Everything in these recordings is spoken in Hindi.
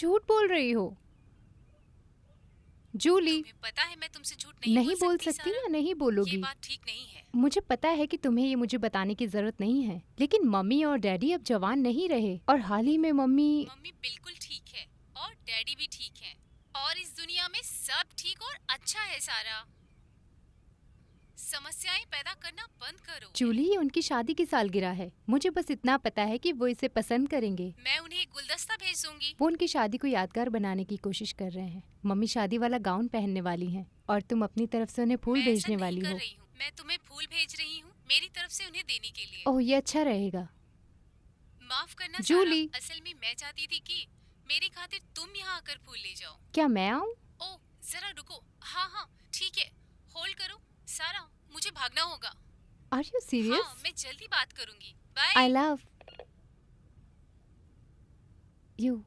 झूठ बोल रही हो जूली। तुम्हें पता है मैं तुमसे झूठ नहीं बोल सकती सकती सारा। या नहीं ये बोलोगी? बात ठीक नहीं है। मुझे पता है कि तुम्हें ये मुझे बताने की जरूरत नहीं है, लेकिन मम्मी और डैडी अब जवान नहीं रहे और हाल ही में मम्मी। मम्मी बिल्कुल ठीक है और डैडी भी ठीक है और इस दुनिया में सब ठीक और अच्छा है सारा। समस्याएं पैदा करना बंद करो। जूली, ये उनकी शादी की सालगिरह है। मुझे बस इतना पता है कि वो इसे पसंद करेंगे। मैं उन्हें एक गुलदस्ता भेज दूंगी। वो उनकी शादी को यादगार बनाने की कोशिश कर रहे हैं। मम्मी शादी वाला गाउन पहनने वाली हैं और तुम अपनी तरफ से उन्हें फूल मैं ऐसा भेजने नहीं वाली कर हो। रही हूँ। मैं तुम्हें फूल भेज रही हूँ मेरी तरफ से उन्हें देने के लिए। ओह, ये अच्छा रहेगा। माफ करना सारा, जूली, असल में मैं चाहती थी कि मेरी खातिर तुम यहाँ आकर फूल ले जाओ। क्या मैं आऊँ? ओह जरा रुको। हाँ हाँ ठीक है, होल्ड करो। सारा, मुझे भागना होगा। आर यू हाँ सीरियस? मैं जल्दी बात करूंगी। I bye. Love you.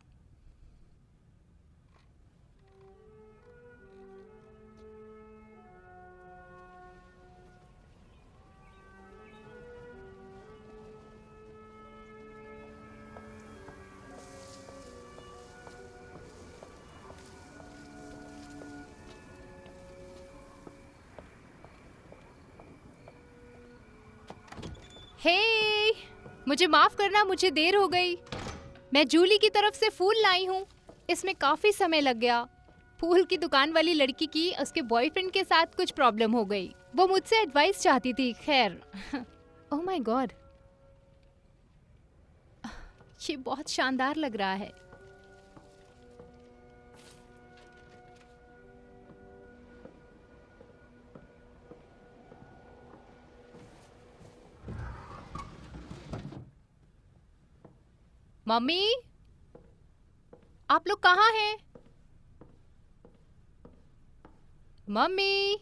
Hey, मुझे माफ करना, मुझे देर हो गई। मैं जूली की तरफ से फूल लाई हूँ। इसमें काफी समय लग गया। फूल की दुकान वाली लड़की की उसके बॉयफ्रेंड के साथ कुछ प्रॉब्लम हो गई। वो मुझसे एडवाइस चाहती थी। खैर ओह माय गॉड, ये बहुत शानदार लग रहा है। मम्मी, आप लोग कहाँ हैं? Mummy,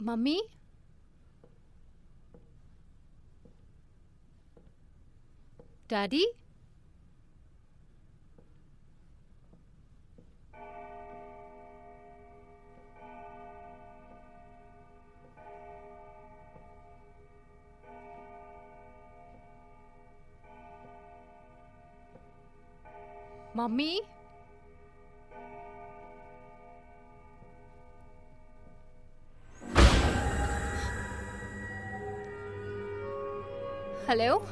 mummy, daddy. Mummy, hello.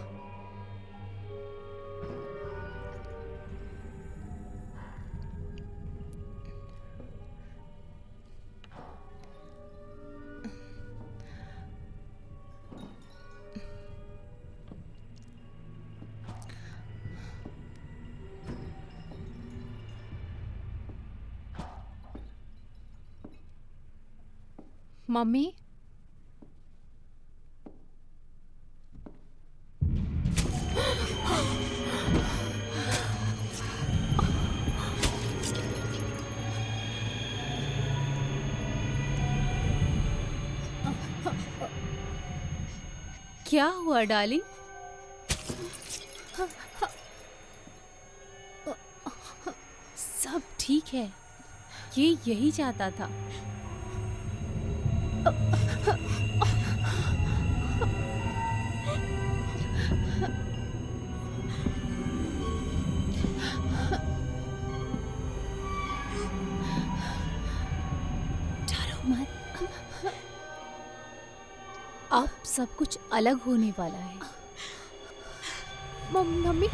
Mummy, क्या हुआ डार्लिंग? सब ठीक है, ये यही चाहता था। डरो मत, अब सब कुछ अलग होने वाला है। मम्मी,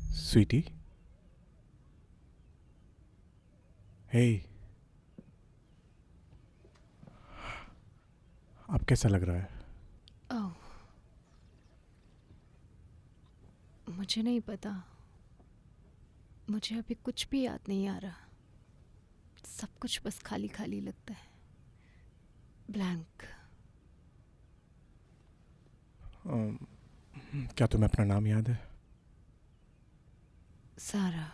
स्वीटी, हे, अब कैसा लग रहा है? ओह, मुझे नहीं पता। मुझे अभी कुछ भी याद नहीं आ रहा। सब कुछ बस खाली खाली लगता है, ब्लैंक। क्या तुम्हें अपना नाम याद है? सारा।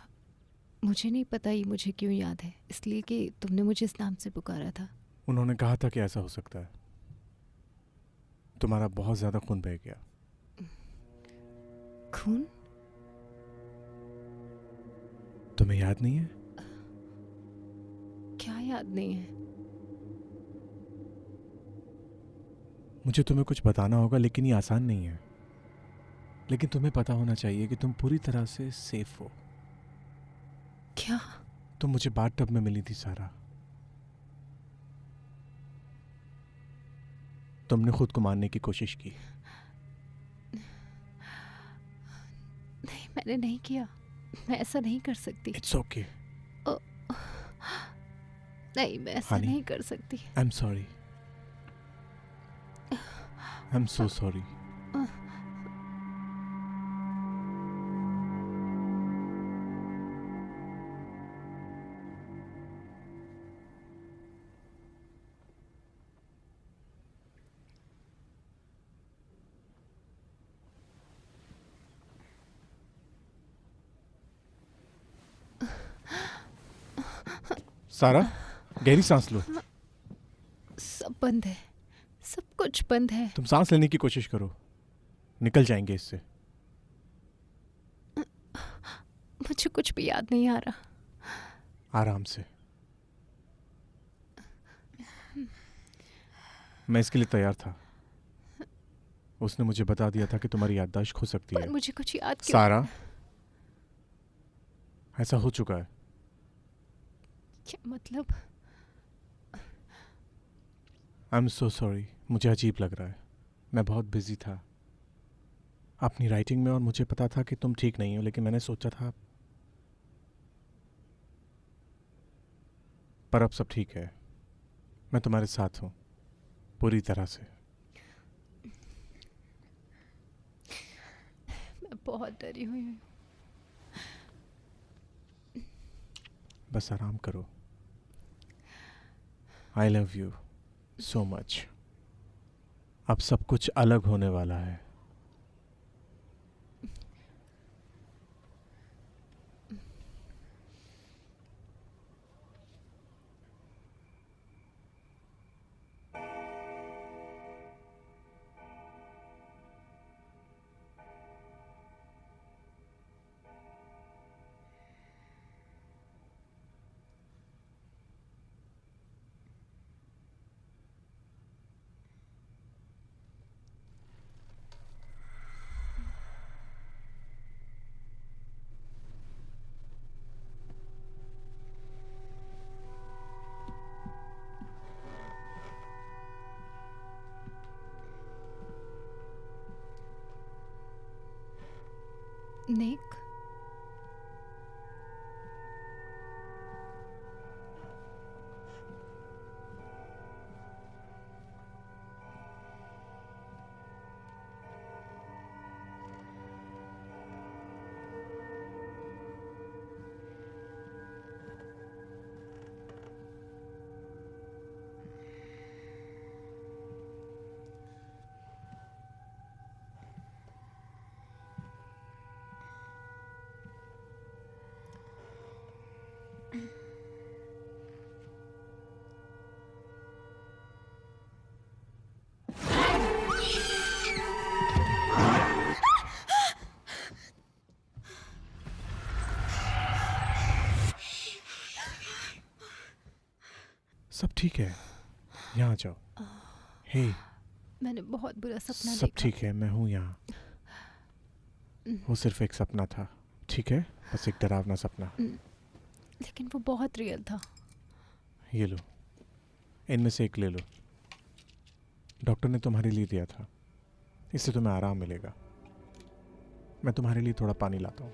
मुझे नहीं पता ये मुझे क्यों याद है, इसलिए कि तुमने मुझे इस नाम से पुकारा था। उन्होंने कहा था कि ऐसा हो सकता है। तुम्हारा बहुत ज्यादा खून बह गया। खून? तुम्हें याद नहीं है? क्या याद नहीं है? मुझे तुम्हें कुछ बताना होगा, लेकिन ये आसान नहीं है। लेकिन तुम्हें पता होना चाहिए कि तुम पूरी तरह से सेफ हो। क्या? तुम मुझे बाथटब में मिली थी सारा। तुमने खुद को मारने की कोशिश की। नहीं, मैंने नहीं किया। मैं ऐसा नहीं कर सकती। It's okay. नहीं, मैं ऐसा Honey, नहीं कर सकती। आई am sorry. I am so sorry. सारा, गहरी सांस लो। सब बंद है, सब कुछ बंद है। तुम सांस लेने की कोशिश करो, निकल जाएंगे इससे। मुझे कुछ भी याद नहीं आ रहा। आराम से। मैं इसके लिए तैयार था। उसने मुझे बता दिया था कि तुम्हारी याददाश्त खो सकती पर है। मुझे कुछ याद क्यों? सारा, ऐसा हो चुका है। क्या मतलब? I am so sorry. मुझे अजीब लग रहा है। मैं बहुत बिजी था अपनी राइटिंग में, और मुझे पता था कि तुम ठीक नहीं हो, लेकिन मैंने सोचा था। पर अब सब ठीक है। मैं तुम्हारे साथ हूं पूरी तरह से। मैं बहुत डरी हुई हूँ। बस आराम करो। आई लव यू सो मच। अब सब कुछ अलग होने वाला है। निक, सब ठीक है, यहाँ आ जाओ। हे, मैंने बहुत बुरा सपना सब देखा। ठीक है, मैं हूँ यहाँ। वो सिर्फ एक सपना था, ठीक है? बस एक डरावना सपना। लेकिन वो बहुत रियल था। ये लो, इनमें से एक ले लो। डॉक्टर ने तुम्हारे लिए दिया था, इससे तुम्हें आराम मिलेगा। मैं तुम्हारे लिए थोड़ा पानी लाता हूँ।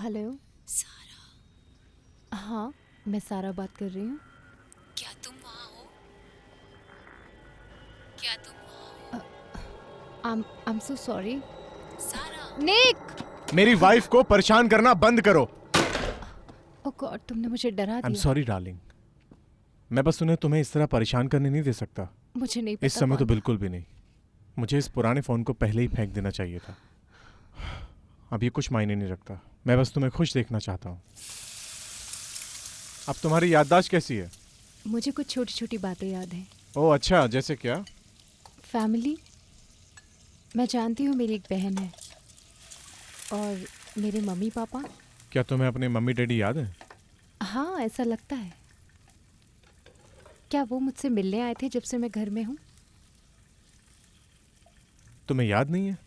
हेलो। सारा, हाँ, मैं सारा बात कर रही हूँ। क्या तुम वहाँ हो? क्या तुम वहाँ हो? I am so sorry. सारा, निक! मेरी वाइफ को परेशान करना बंद करो। ओह गॉड, तुमने मुझे डरा आई एम दिया। Sorry darling. मैं बस उन्हें तुम्हें इस तरह परेशान करने नहीं दे सकता। मुझे नहीं पता इस समय कौन तो था। बिल्कुल भी नहीं। मुझे इस पुराने फ़ोन को पहले ही फेंक देना चाहिए था। अब ये कुछ मायने नहीं रखता। मैं बस तुम्हें खुश देखना चाहता हूँ। अब तुम्हारी याददाश्त कैसी है? मुझे कुछ छोटी छोटी बातें याद हैं। ओह अच्छा, जैसे क्या? फैमिली, मैं जानती हूँ मेरी एक बहन है और मेरे मम्मी पापा। क्या तुम्हें अपने मम्मी डैडी याद है? हाँ, ऐसा लगता है। क्या वो मुझसे मिलने आए थे जब से मैं घर में हूँ? तुम्हें याद नहीं है?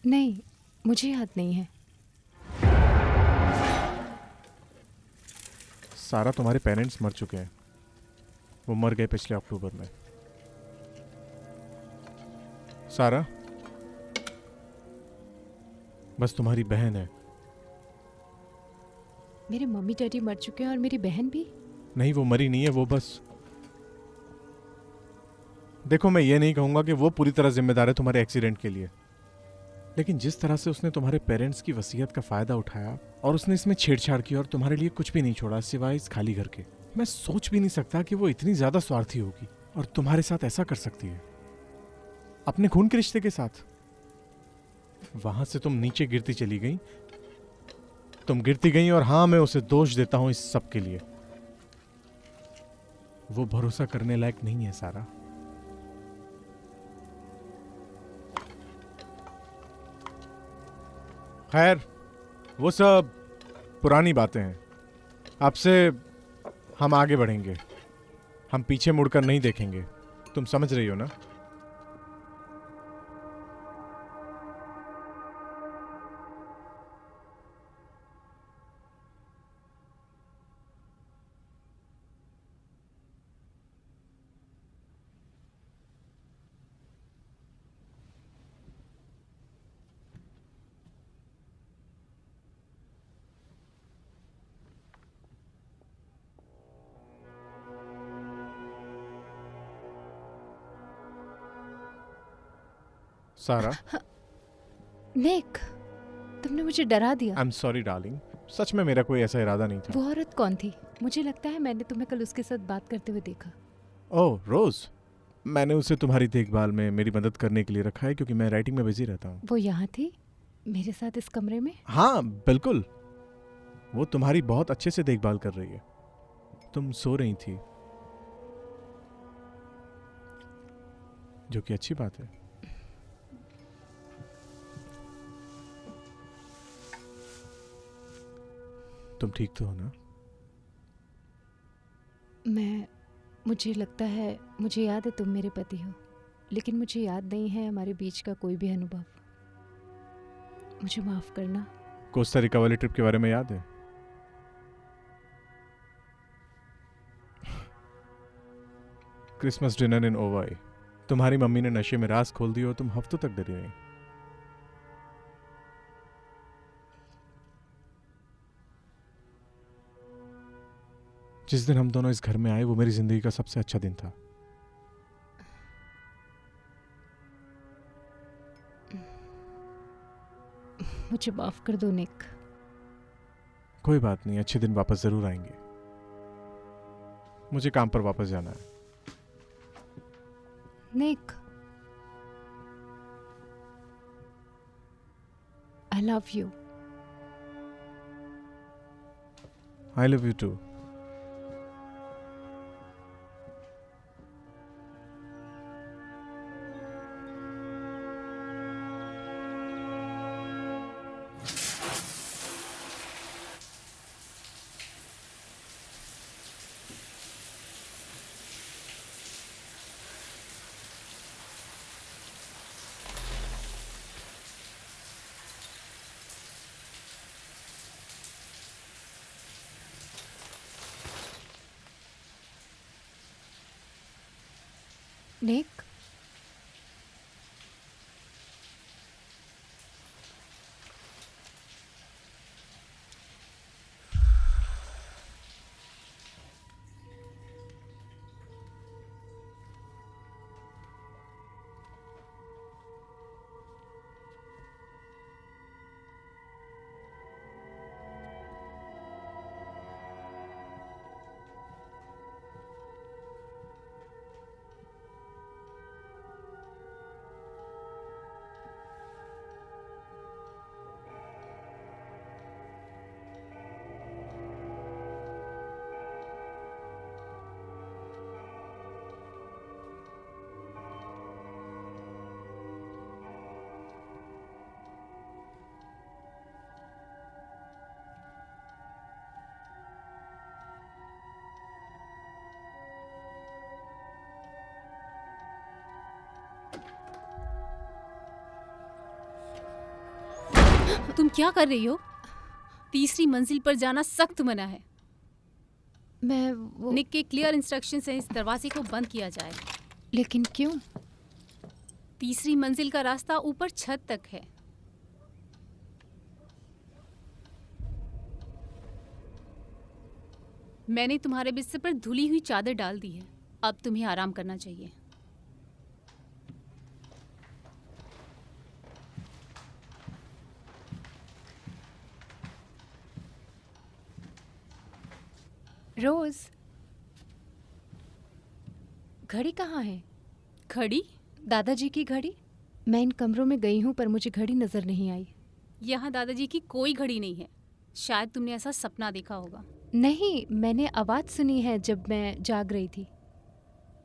नहीं, मुझे याद नहीं है। सारा, तुम्हारे पेरेंट्स मर चुके हैं। वो मर गए पिछले अक्टूबर में। सारा, बस तुम्हारी बहन है। मेरे मम्मी डैडी मर चुके हैं और मेरी बहन भी। नहीं, वो मरी नहीं है। वो बस, देखो मैं ये नहीं कहूंगा कि वो पूरी तरह जिम्मेदार है तुम्हारे एक्सीडेंट के लिए, लेकिन जिस तरह से उसने तुम्हारे पेरेंट्स की वसीयत का फायदा उठाया और उसने इसमें छेड़छाड़ की और तुम्हारे लिए कुछ भी नहीं छोड़ा सिवाय इस खाली घर के, मैं सोच भी नहीं सकता कि वो इतनी ज्यादा स्वार्थी होगी और तुम्हारे साथ ऐसा कर सकती है, अपने खून के रिश्ते के साथ। वहां से तुम नीचे गिरती चली गई। तुम गिरती गई और हाँ, मैं उसे दोष देता हूं इस सब के लिए। वो भरोसा करने लायक नहीं है सारा। खैर, वो सब पुरानी बातें हैं। अब से हम आगे बढ़ेंगे, हम पीछे मुड़कर नहीं देखेंगे। तुम समझ रही हो ना? सारा, निक, तुमने मुझे डरा दिया। I am sorry darling. सच में मेरा कोई ऐसा इरादा नहीं था। वो औरत कौन थी? मुझे लगता है मैंने तुम्हें कल उसके साथ बात करते हुए देखा। ओह रोज, मैंने उसे तुम्हारी देखभाल में मेरी मदद करने के लिए रखा है क्योंकि मैं राइटिंग में बिजी रहता हूँ। वो यहाँ थी मेरे साथ इस कमरे में? हाँ बिल्कुल, वो तुम्हारी बहुत अच्छे से देखभाल कर रही है। तुम सो रही थी, जो कि अच्छी बात है। तुम ठीक तो हो ना? मुझे लगता है, मुझे याद है तुम मेरे पति हो, लेकिन मुझे याद नहीं है हमारे बीच का कोई भी अनुभव। मुझे माफ करना। कोस्टा रिका वाली ट्रिप के बारे में याद है? क्रिसमस डिनर इन ओवाई। तुम्हारी मम्मी ने नशे में राज खोल दी और तुम हफ्तों तक डरी रही। जिस दिन हम दोनों इस घर में आए वो मेरी जिंदगी का सबसे अच्छा दिन था। मुझे माफ कर दो निक। कोई बात नहीं, अच्छे दिन वापस जरूर आएंगे। मुझे काम पर वापस जाना है। Nick, I love you. I love you too. Nick, तुम क्या कर रही हो? तीसरी मंजिल पर जाना सख्त मना है। मैं वो निक के क्लियर इंस्ट्रक्शन से इस दरवाजे को बंद किया जाए। लेकिन क्यों? तीसरी मंजिल का रास्ता ऊपर छत तक है। मैंने तुम्हारे बिस्तर पर धुली हुई चादर डाल दी है। अब तुम्हें आराम करना चाहिए। रोज, घड़ी कहाँ है? घड़ी? दादाजी की घड़ी? मैं इन कमरों में गई हूँ पर मुझे घड़ी नजर नहीं आई। यहाँ दादाजी की कोई घड़ी नहीं है। शायद तुमने ऐसा सपना देखा होगा। नहीं, मैंने आवाज सुनी है जब मैं जाग रही थी।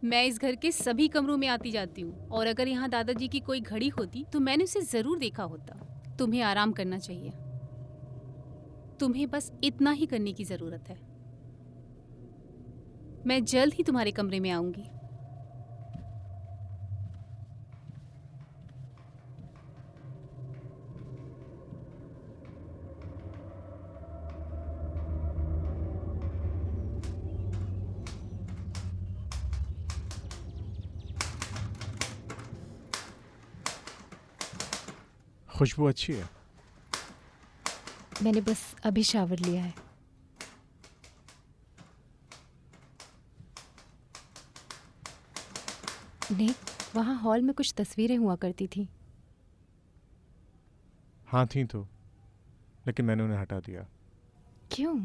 मैं इस घर के सभी कमरों में आती जाती हूँ, और अगर यहाँ दादाजी की कोई घड़ी होती तो मैंने उसे जरूर देखा होता। तुम्हें आराम करना चाहिए। तुम्हें बस इतना ही करने की जरूरत है। मैं जल्द ही तुम्हारे कमरे में आऊंगी। खुशबू अच्छी है। मैंने बस अभी शावर लिया है। निक, वहाँ हॉल में कुछ तस्वीरें हुआ करती थी। हाँ थी तो, लेकिन मैंने उन्हें हटा दिया। क्यों?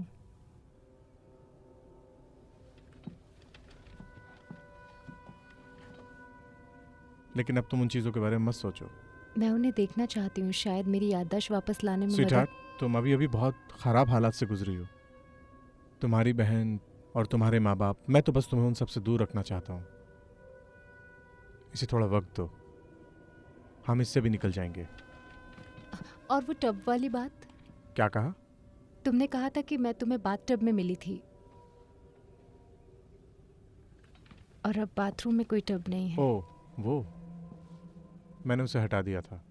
लेकिन अब तुम उन चीज़ों के बारे में मत सोचो। मैं उन्हें देखना चाहती हूँ। शायद मेरी याददाश्त वापस लाने में स्वीटहार्ट, तुम अभी अभी बहुत ख़राब हालात से गुजरी हो। तुम्हारी बहन और तुम्हारे माँ बाप, मैं तो बस तुम्हें उन सबसे दूर रखना चाहता हूँ। इसे थोड़ा वक्त दो, हम इससे भी निकल जाएंगे। और वो टब वाली बात? क्या कहा? तुमने कहा था कि मैं तुम्हें बाथटब में मिली थी, और अब बाथरूम में कोई टब नहीं है। ओह, वो मैंने उसे हटा दिया था।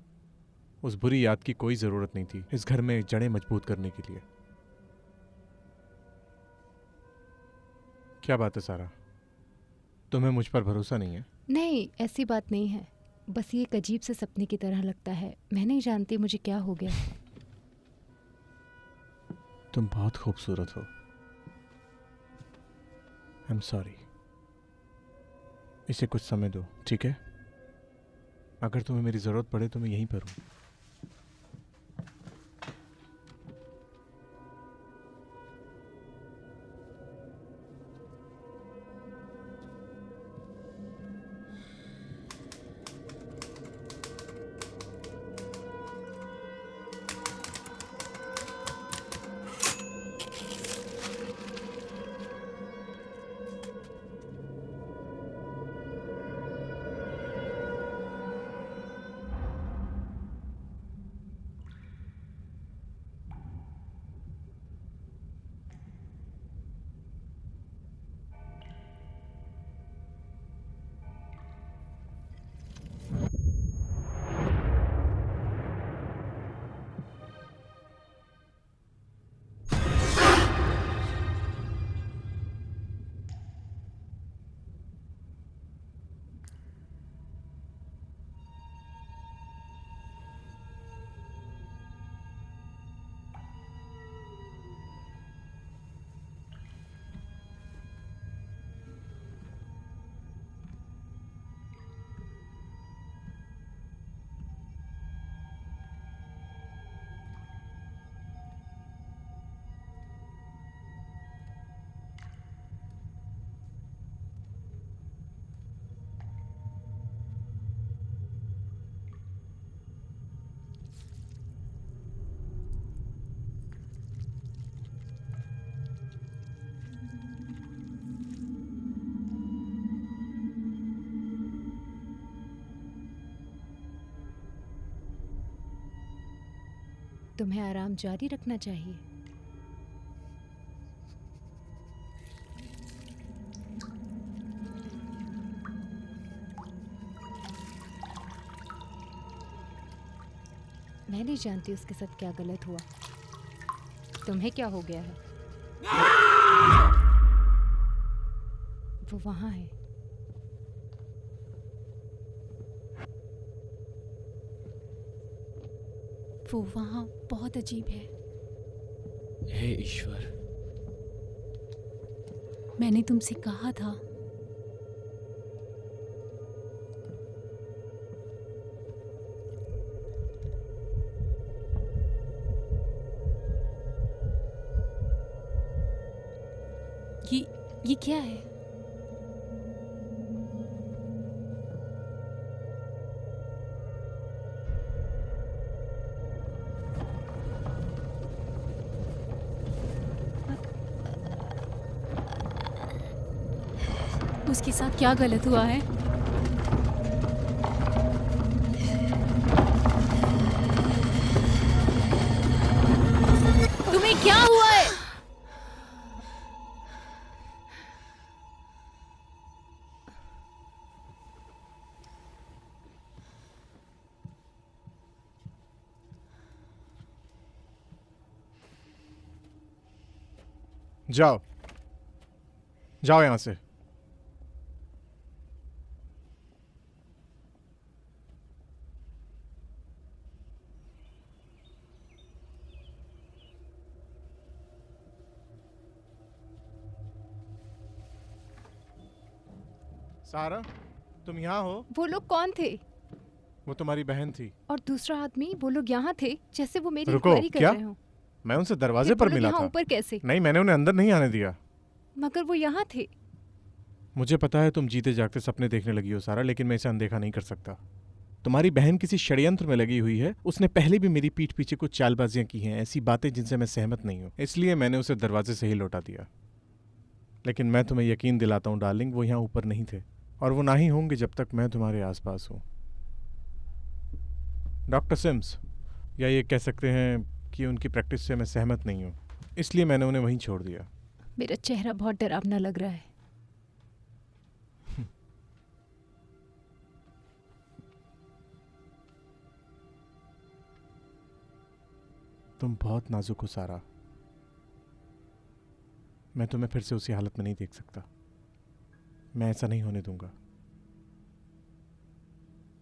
उस बुरी याद की कोई ज़रूरत नहीं थी इस घर में जड़ें मजबूत करने के लिए। क्या बात है सारा, तुम्हें मुझ पर भरोसा नहीं है? नहीं, ऐसी बात नहीं है। बस ये एक अजीब से सपने की तरह लगता है। मैं नहीं जानती मुझे क्या हो गया। तुम बहुत खूबसूरत हो। आई एम सॉरी। इसे कुछ समय दो, ठीक है? अगर तुम्हें मेरी ज़रूरत पड़े तो मैं यहीं पर हूँ। तुम्हें आराम जारी रखना चाहिए। मैं नहीं जानती उसके साथ क्या गलत हुआ। तुम्हें क्या हो गया है? वो वहां है। वो वहाँ बहुत अजीब है। हे ईश्वर, मैंने तुमसे कहा था। ये क्या है? उसके साथ क्या गलत हुआ है? तुम्हें क्या हुआ है? जाओ जाओ यहां से। सारा, तुम यहाँ हो? वो लोग कौन थे? वो तुम्हारी बहन थी। और दूसरा आदमी? वो लोग यहाँ थे जैसे वो मेरी रुको, इंक्वायरी कर क्या? रहे हो। मैं उनसे दरवाजे फिर वो पर लोग मिला यहाँ था। ऊपर कैसे? नहीं, मैंने उन्हें अंदर नहीं आने दिया। मगर वो यहाँ थे। मुझे पता है तुम जीते जागते सपने देखने लगी हो सारा, लेकिन मैं इसे अनदेखा नहीं कर सकता। तुम्हारी बहन किसी षड्यंत्र में लगी हुई है। उसने पहले भी मेरी पीठ पीछे कुछ चालबाजियां की हैं, ऐसी बातें जिनसे मैं सहमत नहीं हूं। इसलिए मैंने उसे दरवाजे से ही लौटा दिया। लेकिन मैं तुम्हें यकीन दिलाता हूं डार्लिंग, वो यहाँ ऊपर नहीं थे, और वो ना ही होंगे जब तक मैं तुम्हारे आसपास हूं। डॉक्टर सिम्स, या ये कह सकते हैं कि उनकी प्रैक्टिस से मैं सहमत नहीं हूं, इसलिए मैंने उन्हें वहीं छोड़ दिया। मेरा चेहरा बहुत डरावना लग रहा है। तुम बहुत नाजुक हो सारा। मैं तुम्हें फिर से उसी हालत में नहीं देख सकता। मैं ऐसा नहीं होने दूंगा।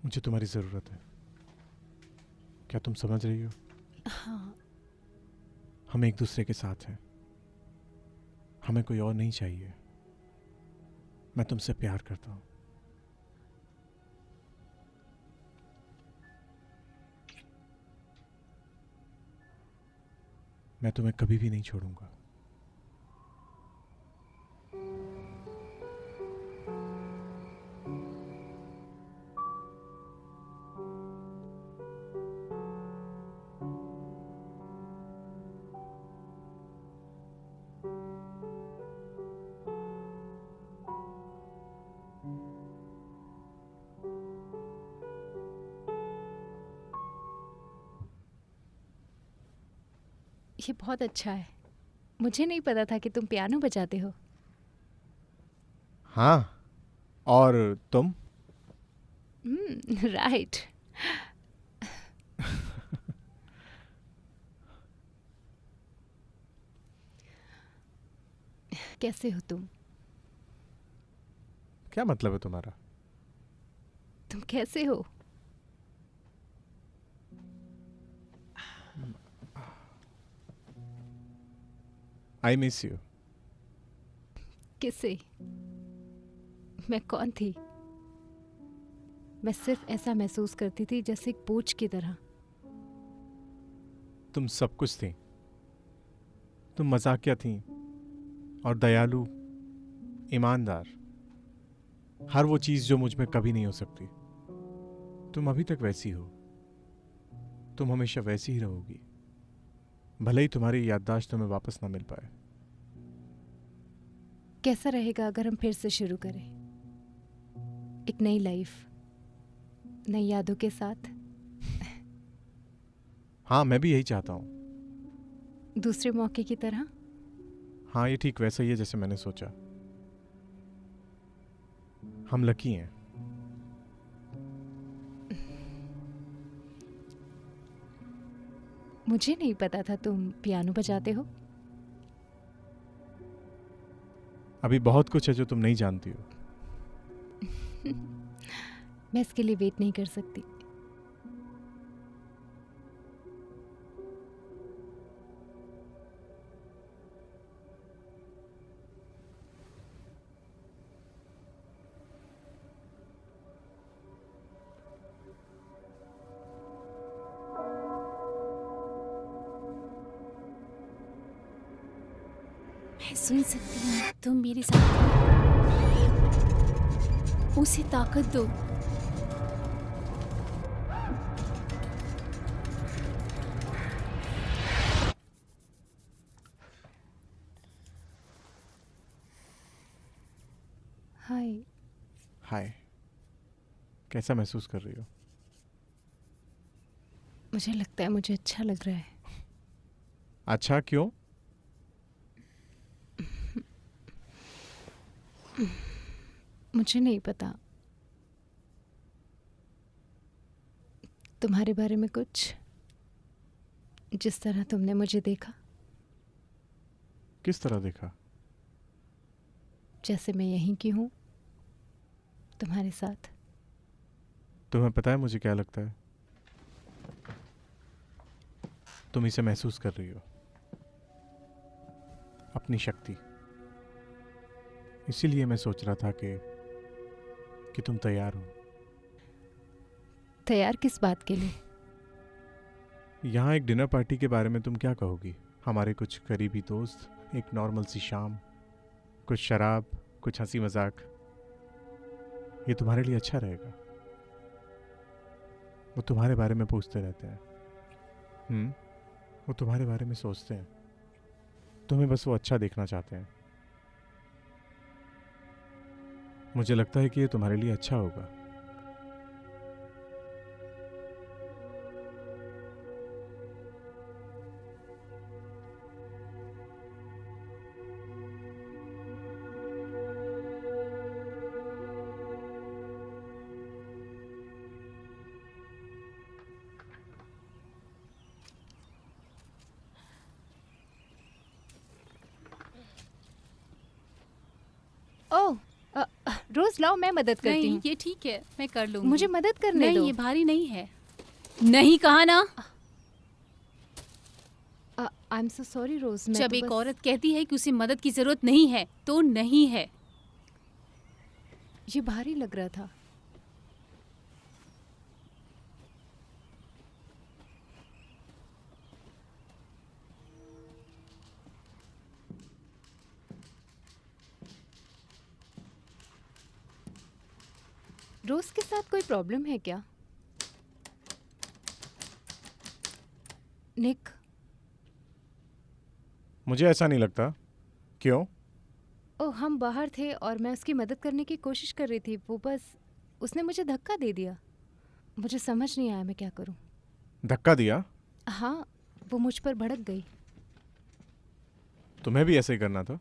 मुझे तुम्हारी जरूरत है। क्या तुम समझ रही हो? हाँ। हम एक दूसरे के साथ हैं। हमें कोई और नहीं चाहिए। मैं तुमसे प्यार करता हूं। मैं तुम्हें कभी भी नहीं छोड़ूंगा। ये बहुत अच्छा है। मुझे नहीं पता था कि तुम पियानो बजाते हो। हाँ, और तुम? राइट। कैसे हो तुम? क्या मतलब है तुम्हारा? तुम कैसे हो? I miss you. किससे? मैं कौन थी? मैं सिर्फ ऐसा महसूस करती थी जैसे एक बोझ की तरह। तुम सब कुछ थी। तुम मजाकिया थी और दयालु, ईमानदार, हर वो चीज जो मुझ में कभी नहीं हो सकती। तुम अभी तक वैसी हो। तुम हमेशा वैसी ही रहोगी, भले ही तुम्हारी याददाश्त तुम्हें वापस ना मिल पाए। कैसा रहेगा अगर हम फिर से शुरू करें? एक नई लाइफ, नई यादों के साथ। हाँ, मैं भी यही चाहता हूं। दूसरे मौके की तरह। हाँ, ये ठीक वैसा ही है जैसे मैंने सोचा। हम लकी हैं। मुझे नहीं पता था तुम पियानो बजाते हो। अभी बहुत कुछ है जो तुम नहीं जानती हो। मैं इसके लिए वेट नहीं कर सकती। मैं सुन सकती हूँ, तुम मेरे साथ हो। उसे ताकत दो। हाय। हाय, कैसा महसूस कर रही हो? मुझे लगता है मुझे अच्छा लग रहा है। अच्छा, क्यों? मुझे नहीं पता। तुम्हारे बारे में कुछ, जिस तरह तुमने मुझे देखा, किस तरह देखा? जैसे मैं यहीं की हूँ तुम्हारे साथ। तुम्हें पता है मुझे क्या लगता है? तुम इसे महसूस कर रही हो, अपनी शक्ति। इसीलिए मैं सोच रहा था कि तुम तैयार हो। तैयार किस बात के लिए? यहाँ एक डिनर पार्टी के बारे में तुम क्या कहोगी? हमारे कुछ करीबी दोस्त, एक नॉर्मल सी शाम, कुछ शराब, कुछ हंसी मजाक। ये तुम्हारे लिए अच्छा रहेगा? वो तुम्हारे बारे में पूछते रहते हैं। वो तुम्हारे बारे में सोचते हैं। तुम्हें बस वो अच्छा देखना चाहते हैं। मुझे लगता है कि ये तुम्हारे लिए अच्छा होगा। ओह, रोज लाओ, मैं मदद करती नहीं, हूँ। ये ठीक है, मैं कर लूंगी। मुझे मदद करने नहीं, दो। ये भारी नहीं है। नहीं कहा ना। आई एम सो सॉरी रोज। मैं जब तो एक बस- औरत कहती है कि उसे मदद की जरूरत नहीं है तो नहीं है। ये भारी लग रहा था। रोज के साथ कोई प्रॉब्लम है क्या? निक, मुझे ऐसा नहीं लगता। क्यों? ओह हम बाहर थे और मैं उसकी मदद करने की कोशिश कर रही थी। वो बस उसने मुझे धक्का दे दिया। मुझे समझ नहीं आया मैं क्या करूं। धक्का दिया? हाँ, वो मुझ पर भड़क गई। तुम्हें भी ऐसे ही करना था।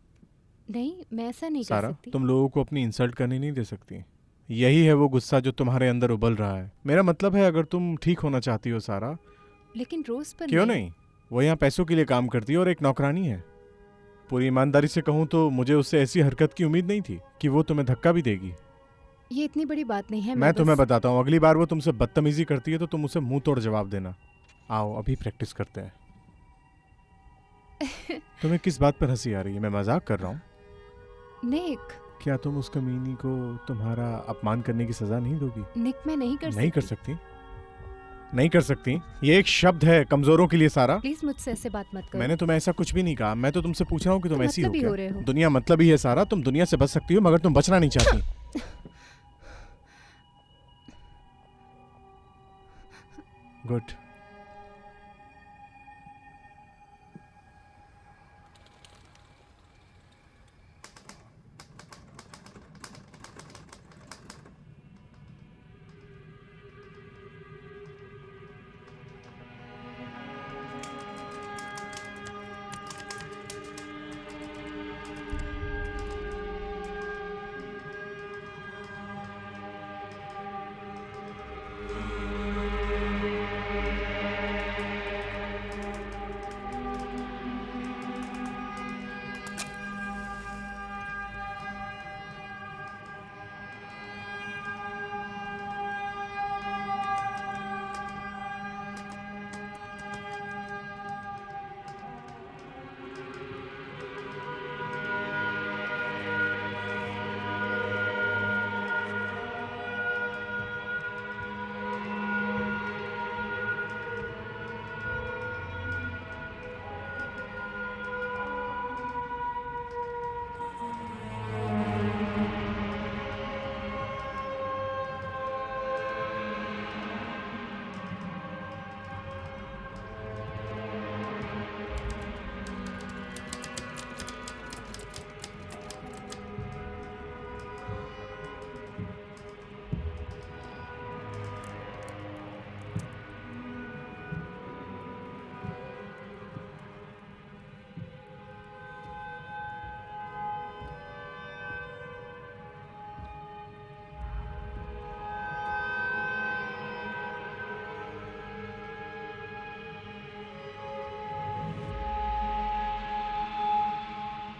नहीं, मैं ऐसा नहीं कर सारा, सकती। तुम लोगों को अपनी इंसल्ट करनी नहीं दे सकती। यही है वो गुस्सा जो तुम्हारे अंदर उबल रहा है। मेरा मतलब है, अगर तुम ठीक होना चाहती हो सारा। लेकिन रोज पर क्यों नहीं? वो यहाँ पैसों के लिए काम करती है और एक नौकरानी है। पूरी ईमानदारी से कहूँ तो मुझे उससे ऐसी हरकत की उम्मीद नहीं थी कि वो तुम्हें धक्का भी देगी। ये इतनी बड़ी बात नहीं है। मैं तुम्हें बस- बताता हूँ, अगली बार वो तुमसे बदतमीजी करती है तो तुम उसे मुंह तोड़ जवाब देना। आओ अभी प्रैक्टिस करते हैं। तुम्हें किस बात पर हंसी आ रही है? मैं मजाक कर रहा हूँ। निक, क्या तुम उस कमीनी को तुम्हारा अपमान करने की सजा नहीं दोगी? निक मैं नहीं कर नहीं कर सकती। नहीं कर सकती। ये एक शब्द है कमजोरों के लिए सारा। प्लीज मुझसे ऐसे बात मत करो। मैंने तुम्हें ऐसा कुछ भी नहीं कहा। मैं तो तुमसे पूछ रहा हूँ कि तुम ऐसी हो मतलब ही क्या? हो रहे हो। दुनिया मतलब ही है सारा। तुम दुनिया से बच सकती हो मगर तुम बचना नहीं चाहती। गुड।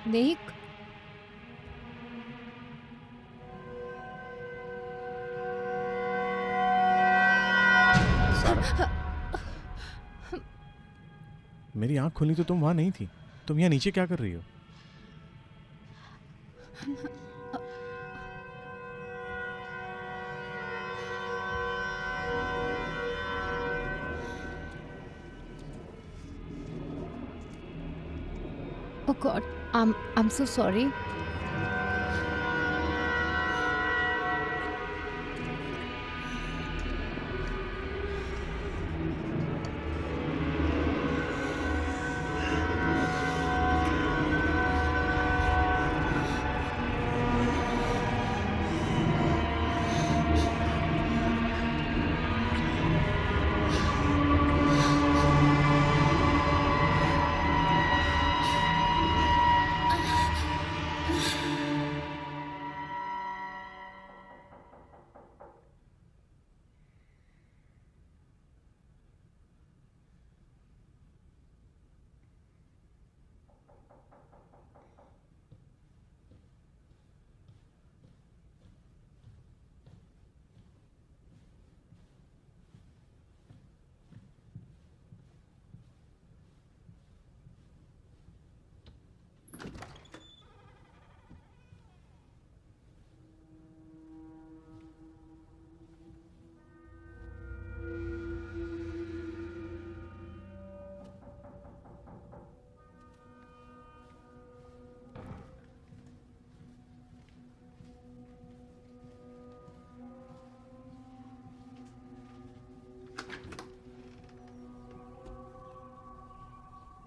नेक, सारा, मेरी आंख खुली तो तुम वहां नहीं थी। तुम यहाँ नीचे क्या कर रही हो? oh God, I'm so sorry.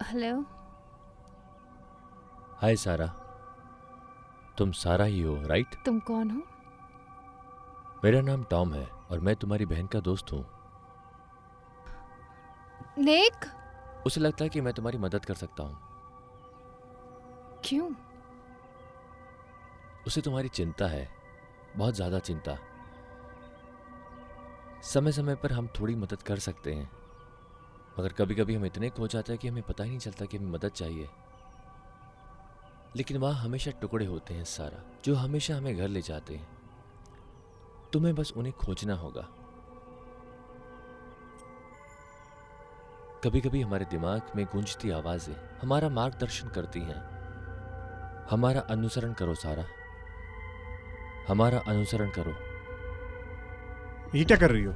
Hello, hi Sarah, तुम सारा ही हो राइट? तुम कौन हो? मेरा नाम टॉम है और मैं तुम्हारी बहन का दोस्त हूँ। नेक, उसे लगता है कि मैं तुम्हारी मदद कर सकता हूँ। क्यों? उसे तुम्हारी चिंता है, बहुत ज़्यादा चिंता। समय समय पर हम थोड़ी मदद कर सकते हैं, मगर कभी कभी हम इतने खो जाते हैं कि हमें पता ही नहीं चलता कि हमें मदद चाहिए। लेकिन वहाँ हमेशा टुकड़े होते हैं सारा, जो हमेशा हमें घर ले जाते हैं। तुम्हें बस उन्हें खोजना होगा। कभी कभी हमारे दिमाग में गूंजती आवाजें हमारा मार्गदर्शन करती हैं। हमारा अनुसरण करो सारा, हमारा अनुसरण करो। ये क्या कर रही हो?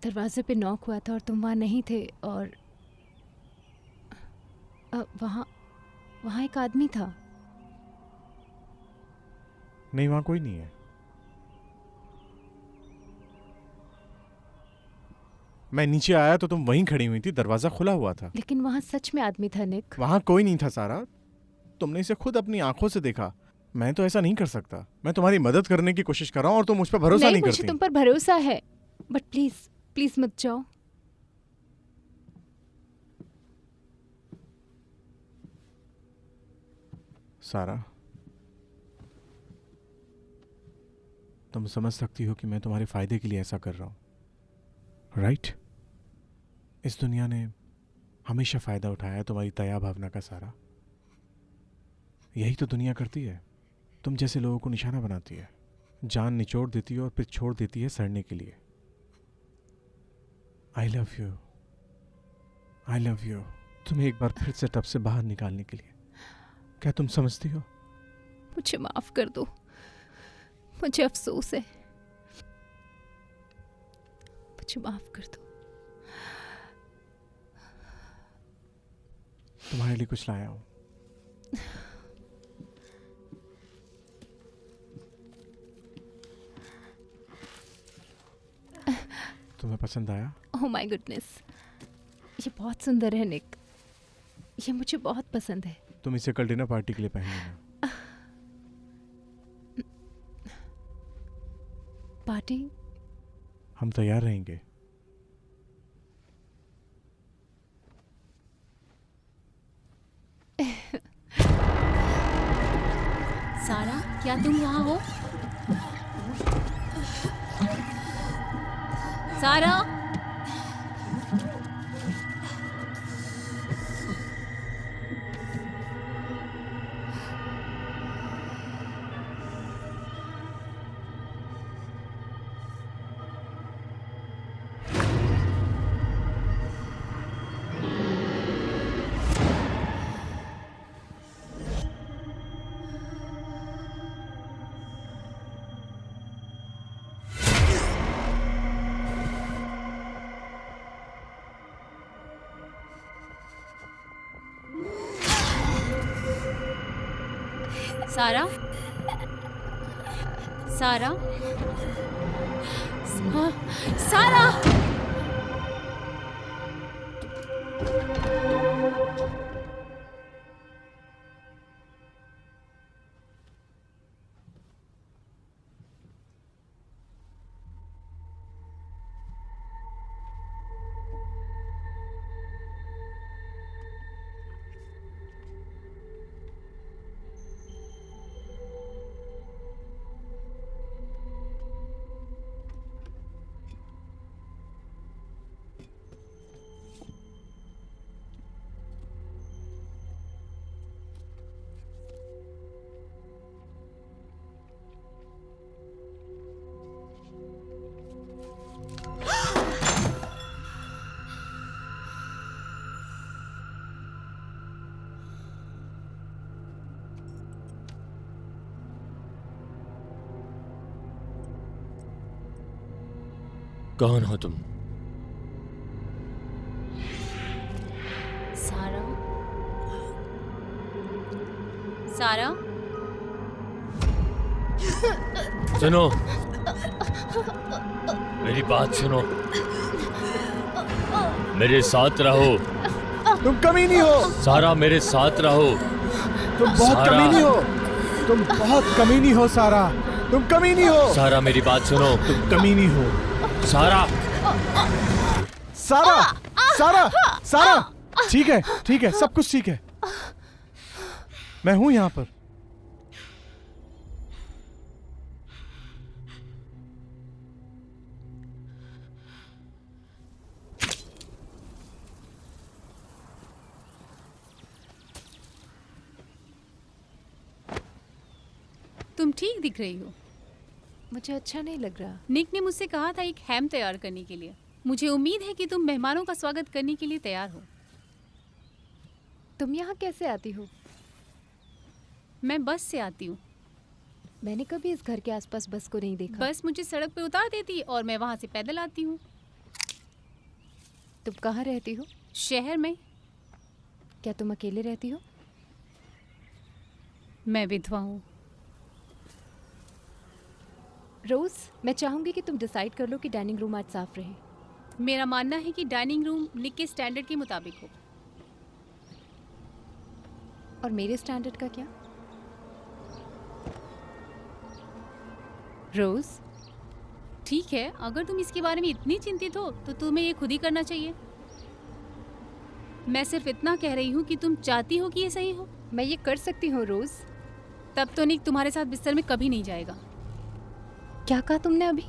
दरवाजे पे नॉक हुआ था और तुम वहाँ नहीं थे, और वहाँ एक आदमी था। नहीं, वहां कोई नहीं है। मैं नीचे आया तो तुम वहीं खड़ी हुई थी, दरवाजा खुला हुआ था। लेकिन वहाँ सच में आदमी था निक। वहां कोई नहीं था सारा, तुमने इसे खुद अपनी आंखों से देखा। मैं तो ऐसा नहीं कर सकता। मैं तुम्हारी मदद करने की कोशिश कर रहा हूँ और तुम मुझ पर भरोसा नहीं मुझे करती। तुम पर भरोसा है, बट प्लीज प्लीज मत जाओ। सारा, तुम समझ सकती हो कि मैं तुम्हारे फायदे के लिए ऐसा कर रहा हूं, राइट? इस दुनिया ने हमेशा फायदा उठाया है तुम्हारी दया भावना का सारा। यही तो दुनिया करती है, तुम जैसे लोगों को निशाना बनाती है, जान निचोड़ देती है और फिर छोड़ देती है सड़ने के लिए। आई love you, I love you. तुम्हें एक बार फिर से टब से बाहर निकालने के लिए। क्या तुम समझती हो? मुझे माफ कर दो, मुझे अफसोस है, मुझे माफ कर दो। तुम्हारे लिए कुछ लाया हूं। तुम्हें पसंद आया? ओह माय गुडनेस, ये बहुत सुंदर है निक, ये मुझे बहुत पसंद है। तुम इसे कल डिनर पार्टी के लिए पहन लेना। पार्टी? हम तैयार रहेंगे। सारा, क्या तुम यहाँ हो? सारा, सारा, सारा, सारा। कौन हो तुम? सारा, सारा, सुनो, मेरी बात सुनो, मेरे साथ रहो। तुम कमीनी हो, सारा मेरे साथ रहो। तुम बहुत सारा। कमीनी हो, तुम बहुत कमीनी हो सारा, तुम कमीनी हो, सारा मेरी बात सुनो। तुम कमीनी हो सारा, सारा, सारा, सारा। ठीक है, ठीक है, सब कुछ ठीक है, मैं हूं यहां पर। तुम ठीक दिख रही हो। मुझे अच्छा नहीं लग रहा। निक ने मुझसे कहा था एक हैम तैयार करने के लिए। मुझे उम्मीद है कि तुम मेहमानों का स्वागत करने के लिए तैयार हो। तुम यहाँ कैसे आती हो? मैं बस से आती हूँ। मैंने कभी इस घर के आसपास बस को नहीं देखा। बस मुझे सड़क पे उतार देती और मैं वहाँ से पैदल आती हूँ। तुम कहाँ रहती हो? शहर में। क्या तुम अकेले रहती हो? मैं विधवा हूँ। रोज, मैं चाहूंगी कि तुम डिसाइड कर लो कि डाइनिंग रूम आज साफ रहे। मेरा मानना है कि डाइनिंग रूम निक के स्टैंडर्ड के मुताबिक हो। और मेरे स्टैंडर्ड का क्या? रोज, ठीक है, अगर तुम इसके बारे में इतनी चिंतित हो तो तुम्हें ये खुद ही करना चाहिए। मैं सिर्फ इतना कह रही हूँ कि तुम चाहती हो कि ये सही हो। मैं ये कर सकती हूँ रोज। तब तो निक तुम्हारे साथ बिस्तर में कभी नहीं जाएगा। क्या कहा तुमने अभी?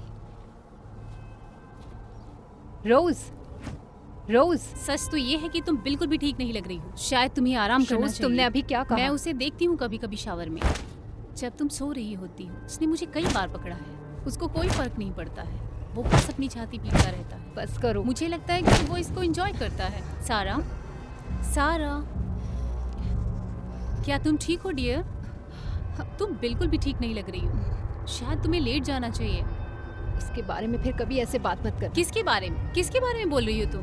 रोज, रोज, सच तो ये है कि तुम बिल्कुल भी ठीक नहीं लग रही हो। शायद तुम्हें आराम करना रोज, चाहिए। तुमने अभी क्या कहा? मैं उसे देखती हूँ कभी कभी शावर में, जब तुम सो रही होती हो। उसने मुझे कई बार पकड़ा है। उसको कोई फर्क नहीं पड़ता है। वो बस अपनी छाती पीटता रहता है। बस करो। मुझे लगता है कि वो इसको एंजॉय करता है। सारा, सारा, क्या तुम ठीक हो डियर? तुम बिल्कुल भी ठीक नहीं लग रही हो। शायद तुम्हें लेट जाना चाहिए। इसके बारे में फिर कभी ऐसे बात मत कर। किसके बारे में? किसके बारे में बोल रही हो तुम?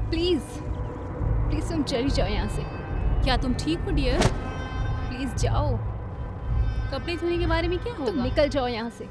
प्लीज, प्लीज तुम चली जाओ यहाँ से। क्या तुम ठीक हो डियर? प्लीज जाओ। कपड़े धोने के बारे में क्या तुम होगा? निकल जाओ यहाँ से।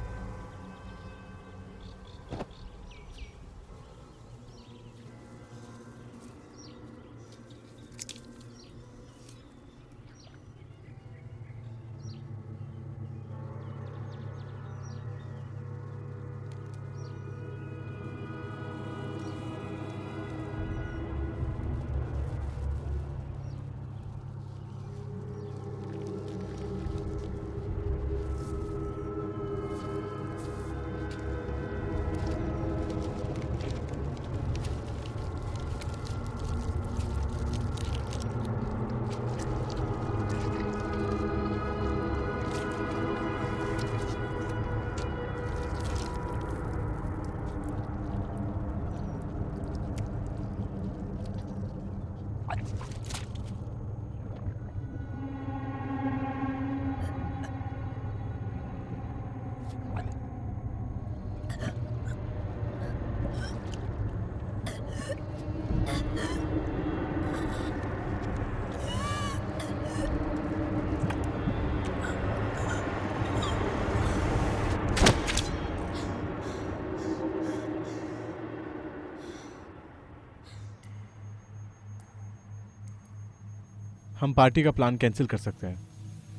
हम पार्टी का प्लान कैंसिल कर सकते हैं,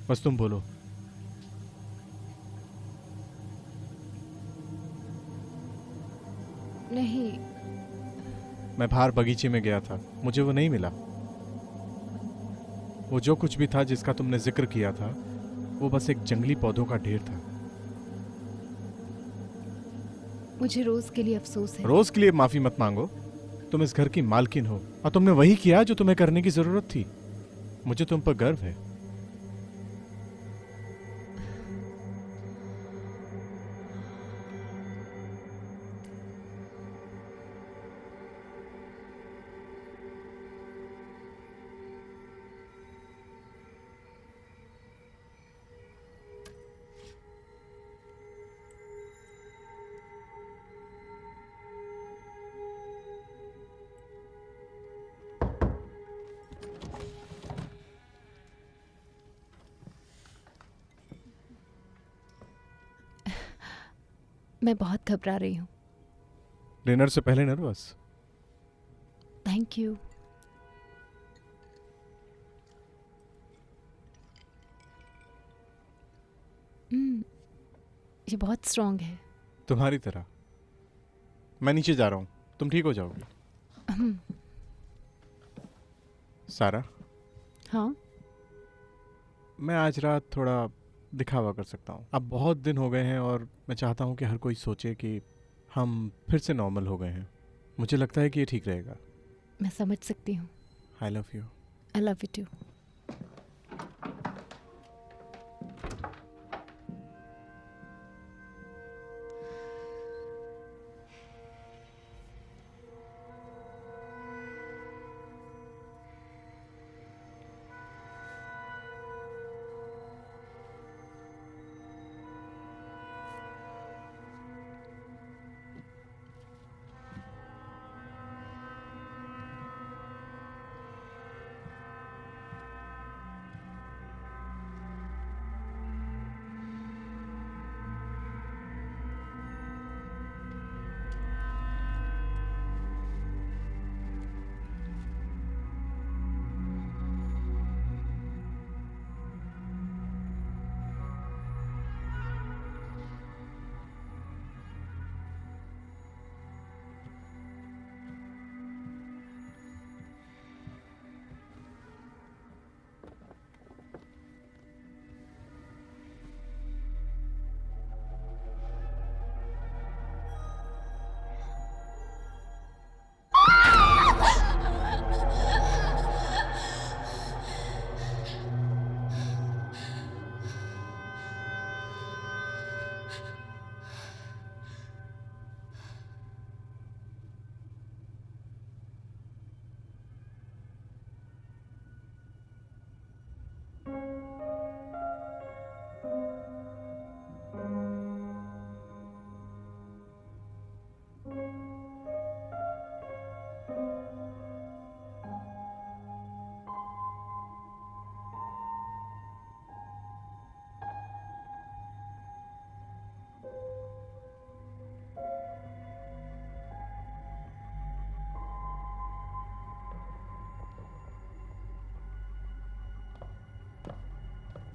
बस तुम बोलो। नहीं, मैं बाहर बगीचे में गया था, मुझे वो नहीं मिला। वो जो कुछ भी था जिसका तुमने जिक्र किया था, वो बस एक जंगली पौधों का ढेर था। मुझे रोज के लिए अफसोस है। रोज के लिए माफी मत मांगो, तुम इस घर की मालकिन हो और तुमने वही किया जो तुम्हें करने की जरूरत थी। मुझे तुम पर गर्व है। मैं बहुत घबरा रही हूँ। डिनर से पहले नर्वस? Thank you. ये बहुत स्ट्रांग है। तुम्हारी तरह। मैं नीचे जा रहा हूं, तुम ठीक हो जाओगी। सारा, हाँ, मैं आज रात थोड़ा दिखावा कर सकता हूँ। अब बहुत दिन हो गए हैं और मैं चाहता हूँ कि हर कोई सोचे कि हम फिर से नॉर्मल हो गए हैं। मुझे लगता है कि ये ठीक रहेगा। मैं समझ सकती हूँ। I love you. I love you too.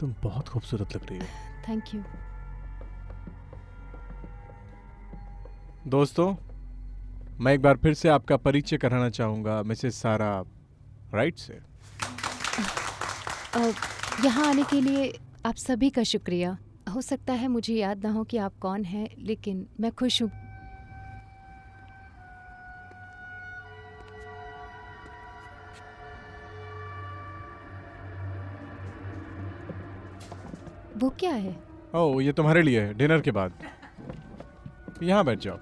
तुम बहुत खूबसूरत लग रही हो। Thank you. दोस्तों, मैं एक बार फिर से आपका परिचय कराना चाहूंगा मिसेस सारा राइट से। यहाँ आने के लिए आप सभी का शुक्रिया। हो सकता है मुझे याद ना हो कि आप कौन हैं, लेकिन मैं खुश हूँ। वो क्या है? ओह, ये तुम्हारे लिए है, डिनर के बाद। यहाँ बैठ जाओ।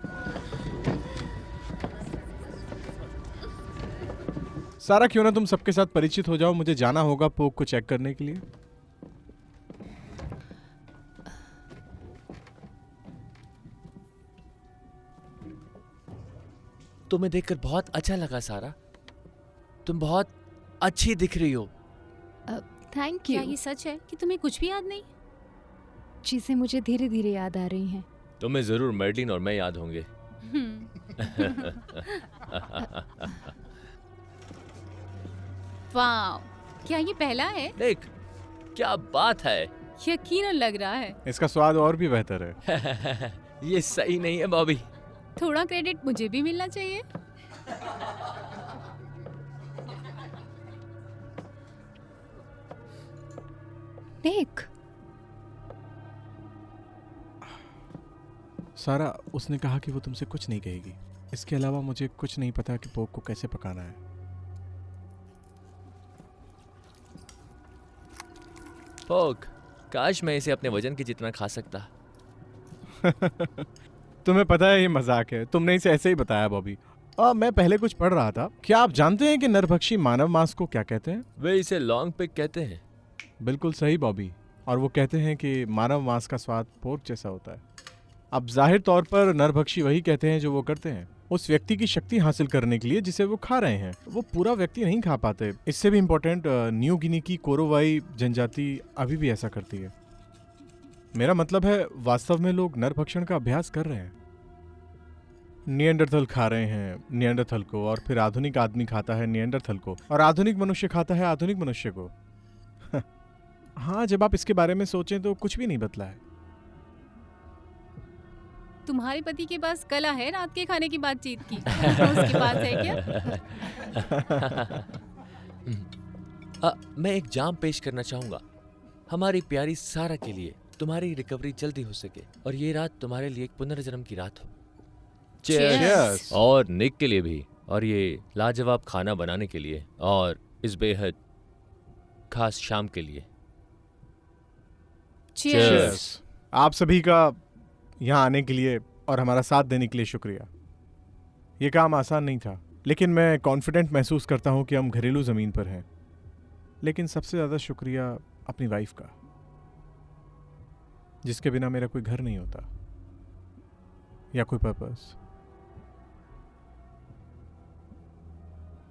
सारा, क्यों ना तुम सबके साथ परिचित हो जाओ, मुझे जाना होगा पोक को चेक करने के लिए। तुम्हें देखकर बहुत अच्छा लगा सारा, तुम बहुत अच्छी दिख रही हो। थैंक क्या यू। ये सच है कि तुम्हें कुछ भी याद नहीं? चीजें मुझे धीरे धीरे याद आ रही हैं। तुम्हें जरूर मर्लिन और मैं याद होंगे। वाह, क्या ये पहला है? निक, क्या बात है। यकीनन लग रहा है। इसका स्वाद और भी बेहतर है। ये सही नहीं है बॉबी। थोड़ा क्रेडिट मुझे भी मिलना चाहिए। निक, सारा, उसने कहा कि वो तुमसे कुछ नहीं कहेगी। इसके अलावा मुझे कुछ नहीं पता कि पोक को कैसे पकाना है। पोक, काश मैं इसे अपने वजन के जितना खा सकता। तुम्हें पता है ये मजाक है, तुमने इसे ऐसे ही बताया बॉबी। मैं पहले कुछ पढ़ रहा था। क्या आप जानते हैं कि नरभक्षी मानव मांस को क्या कहते हैं? वे इसे लॉन्ग पिग कहते हैं। बिल्कुल सही बॉबी। और वो कहते हैं कि मानव मांस का स्वाद पोर्क जैसा होता है। अब जाहिर तौर पर नरभक्षी वही कहते हैं जो वो करते हैं, उस व्यक्ति की शक्ति हासिल करने के लिए जिसे वो खा रहे हैं। वो पूरा व्यक्ति नहीं खा पाते। इससे भी इम्पोर्टेंट, न्यू गिनी की कोरोवाई जनजाति अभी भी ऐसा करती है। मेरा मतलब है, वास्तव में लोग नरभक्षण का अभ्यास कर रहे हैं। निएंडरथल खा रहे हैं निएंडरथल को, और फिर आधुनिक आदमी खाता है निएंडरथल को, और आधुनिक मनुष्य खाता है आधुनिक मनुष्य को। हाँ, जब आप इसके बारे में सोचें तो कुछ भी नहीं बदला है। तुम्हारे पति के पास कला है रात के खाने की बातचीत की। उसके पास है क्या? मैं एक जाम पेश करना चाहूंगा हमारी प्यारी सारा के लिए। तुम्हारी रिकवरी जल्दी हो सके और ये रात तुम्हारे लिए एक पुनर्जन्म की रात हो। Cheers! और निक के लिए भी, और ये लाजवाब खाना बनाने के लिए, और इस बेहद खास शाम के लिए। Cheers! आप सभी का यहाँ आने के लिए और हमारा साथ देने के लिए शुक्रिया। ये काम आसान नहीं था, लेकिन मैं कॉन्फिडेंट महसूस करता हूँ कि हम घरेलू ज़मीन पर हैं। लेकिन सबसे ज़्यादा शुक्रिया अपनी वाइफ का, जिसके बिना मेरा कोई घर नहीं होता या कोई पर्पस।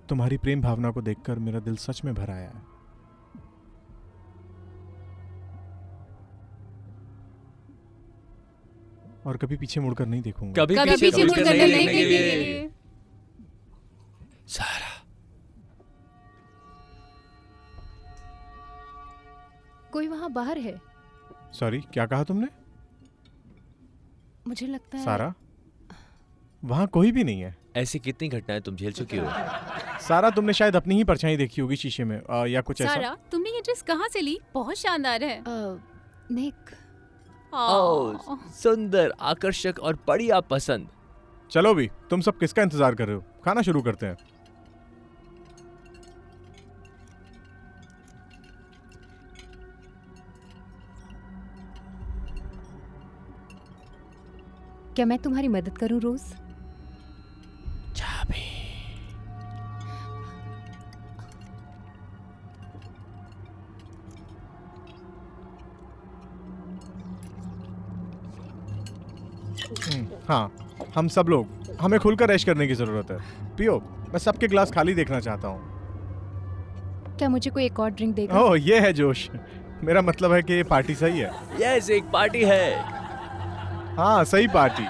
तुम्हारी प्रेम भावना को देखकर मेरा दिल सच में भर आया है। और कभी पीछे मुड़कर नहीं देखूंगा। कभी कभी पीछे मुड़कर नहीं देखेंगे। सारा, कोई वहाँ बाहर है। सॉरी, क्या कहा तुमने? मुझे लगता है सारा, वहां कोई भी नहीं है। ऐसी कितनी घटनाएं तुम झेल चुकी हो? सारा, तुमने शायद अपनी ही परछाई देखी होगी शीशे में, या कुछ ऐसा। सारा, तुमने ये ड्रेस कहाँ से ली? बहुत शानदार है। निक, ओह, सुंदर, आकर्षक और बढ़िया पसंद। चलो भी, तुम सब किसका इंतजार कर रहे हो? खाना शुरू करते हैं। क्या मैं तुम्हारी मदद करूं रोज? चाबी। हाँ, हम सब लोग, हमें खुलकर ऐश करने की जरूरत है। पियो, मैं सबके ग्लास खाली देखना चाहता हूँ। क्या मुझे कोई एक और ड्रिंक देगा? ओह, ये है जोश। मेरा मतलब है कि ये पार्टी सही है। यस, एक पार्टी है। हाँ, सही पार्टी।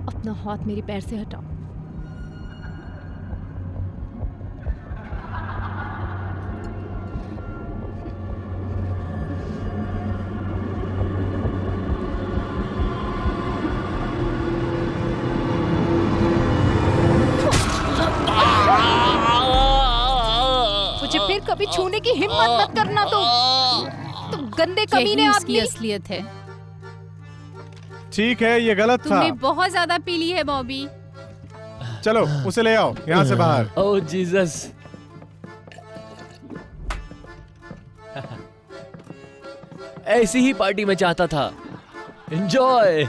अपना हाथ मेरे पैर से हटाओ। मुझे फिर कभी छूने की हिम्मत मत करना तुम गंदे कमीने यही उसकी आदमी। असलियत है। ठीक है, ये गलत था। तुमने बहुत ज्यादा पी ली है बॉबी। चलो, उसे ले आओ यहाँ से बाहर। ओह जीसस। ऐसी ही पार्टी मैं चाहता था। एंजॉय।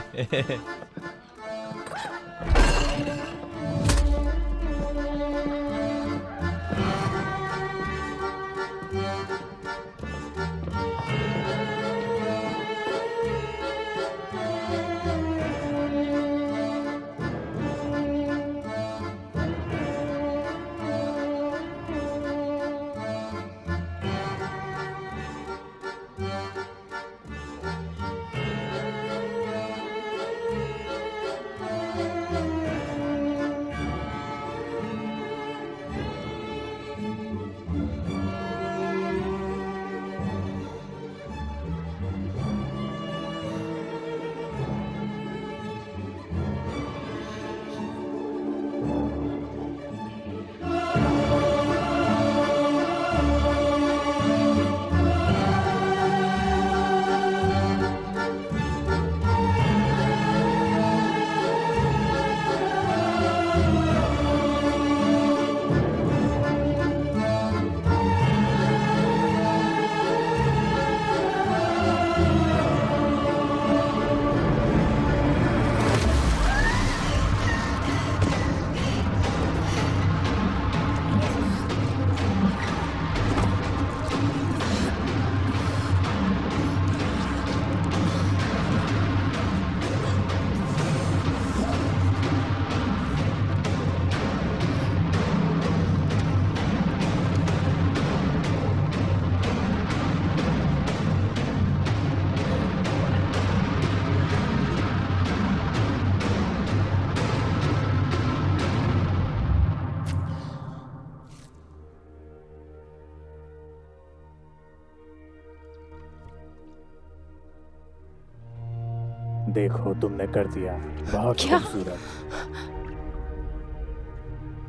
देखो तुमने कर दिया, बहुत क्या? खूबसूरत।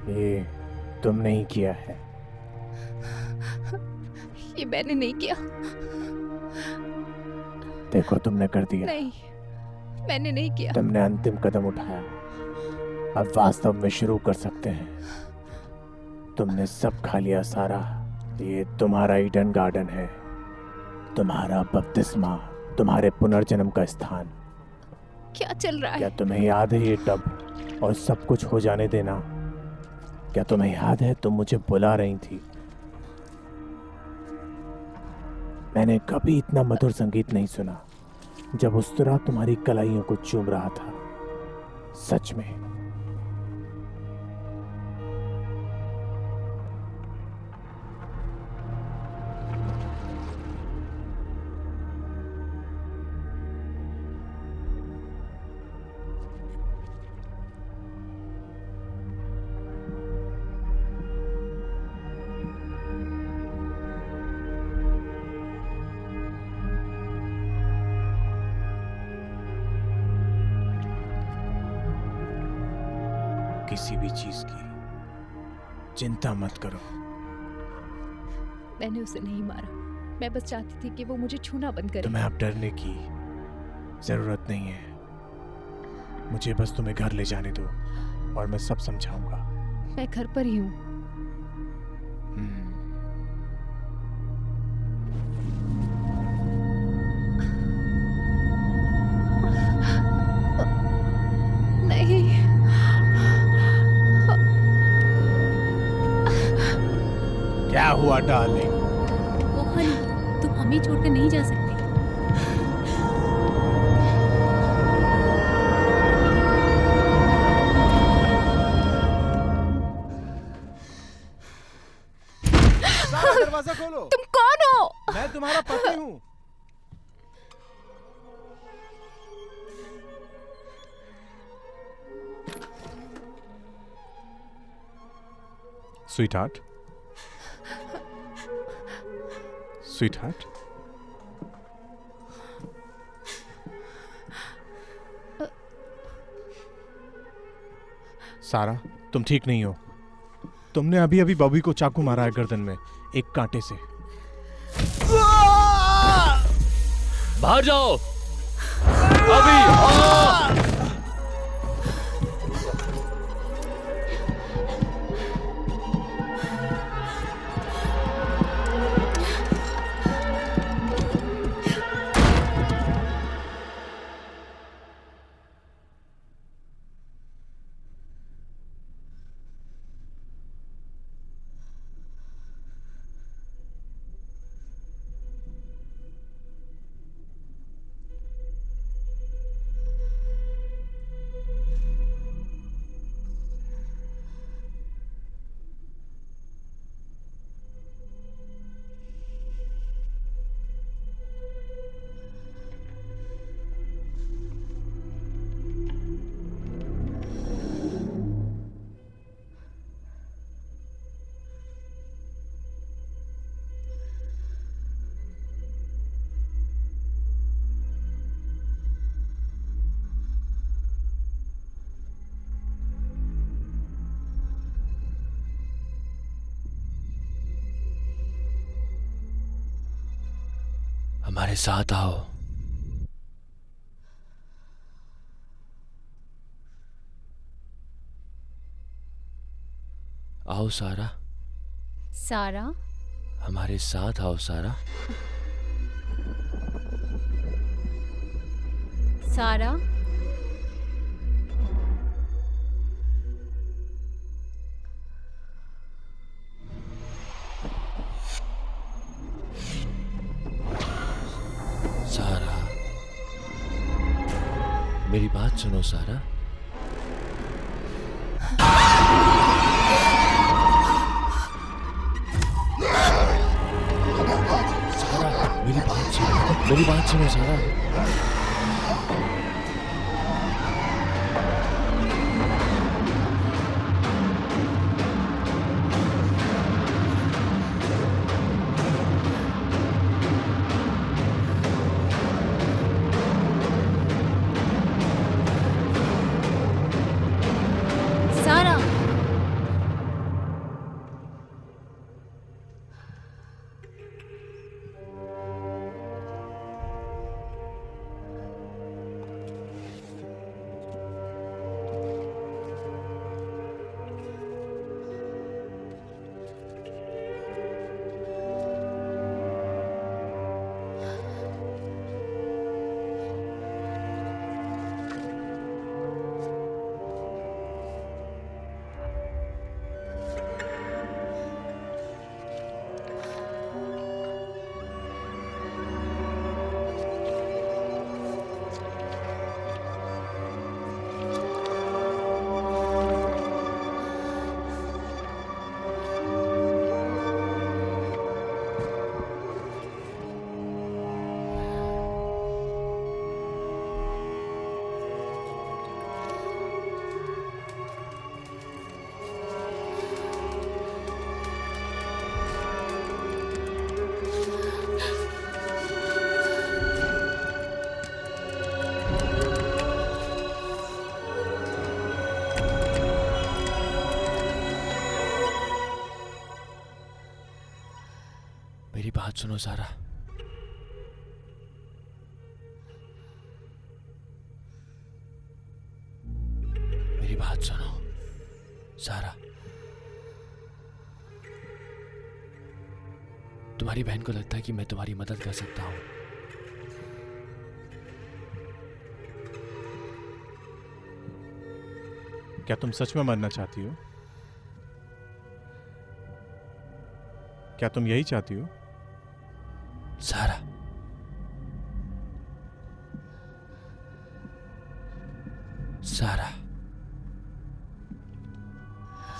ये तुमने ही किया है। ये मैंने नहीं किया। देखो तुमने कर दिया। नहीं, मैंने नहीं किया। तुमने अंतिम कदम उठाया। अब वास्तव में शुरू कर सकते हैं। तुमने सब खा लिया सारा। ये तुम्हारा ईडन गार्डन है, तुम्हारा बपतिस्मा, तुम्हारे पुनर्जन्म का स्थान। क्या चल रहा क्या है? तुम्हें याद है ये टब और सब कुछ हो जाने देना? क्या तुम्हें याद है तुम मुझे बुला रही थी? मैंने कभी इतना मधुर संगीत नहीं सुना जब उस तरह तुम्हारी कलाइयों को चूम रहा था। सच में। किसी भी चीज की चिंता मत करो। मैंने उसे नहीं मारा। मैं बस चाहती थी कि वो मुझे छूना बंद करे। तुम्हें अब डरने की जरूरत नहीं है। मुझे बस तुम्हें घर ले जाने दो और मैं सब समझाऊंगा। मैं घर पर ही हूँ। नहीं, क्या हुआ डार्लिंग? ओ हनी, तुम हमें छोड़कर नहीं जा सकती। दरवाजा खोलो। तुम कौन हो? मैं तुम्हारा पति हूँ। स्वीटहार्ट, स्वीटहार्ट, सारा तुम ठीक नहीं हो। तुमने अभी अभी बॉबी को चाकू मारा है गर्दन में, एक कांटे से। बाहर जाओ अभी। हमारे साथ आओ। आओ सारा, सारा, हमारे साथ आओ सारा। सारा, सारा, मेरी बात सुनो सारा। सारा, मेरी बात सुनो सारा। मेरी बात सुनो सारा। मेरी बात सुनो सारा। तुम्हारी बहन को लगता है कि मैं तुम्हारी मदद कर सकता हूं। क्या तुम सच में मरना चाहती हो? क्या तुम यही चाहती हो? सारा, सारा,